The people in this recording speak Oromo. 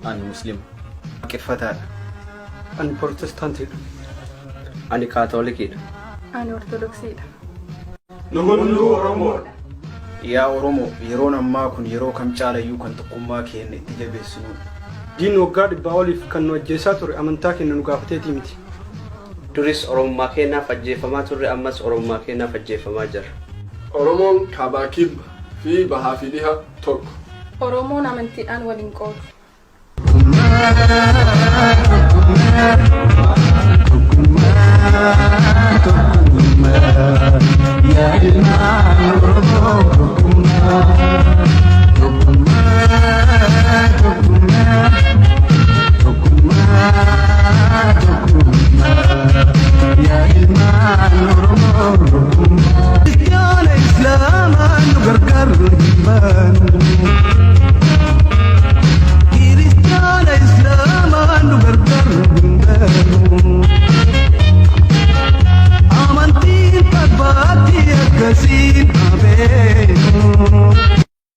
Ani Muslim. Kiffataa. Ani Protestant. Ani Catholic. Ani Orthodox. Nuhundu Oromo. Yaa Oromoo yeroon ammaa kun yeroo kam caalayyuu kan tokkummaa keenya itti jabeessinu. Diin waggaa dhibbaa oliif kan nu ajjeesaa ture amantaa keenya nu gaafateetii miti. Duris Oromummaa keenyaaf ajjeefamaa turre ammas Oromummaa keenyaaf ajjeefamaa jira. Oromoon kaabaa kibba fi bahaa fi dhiha tokko. Oromoon amantiidhaan waliin qoodu. Ya ilma Oromoo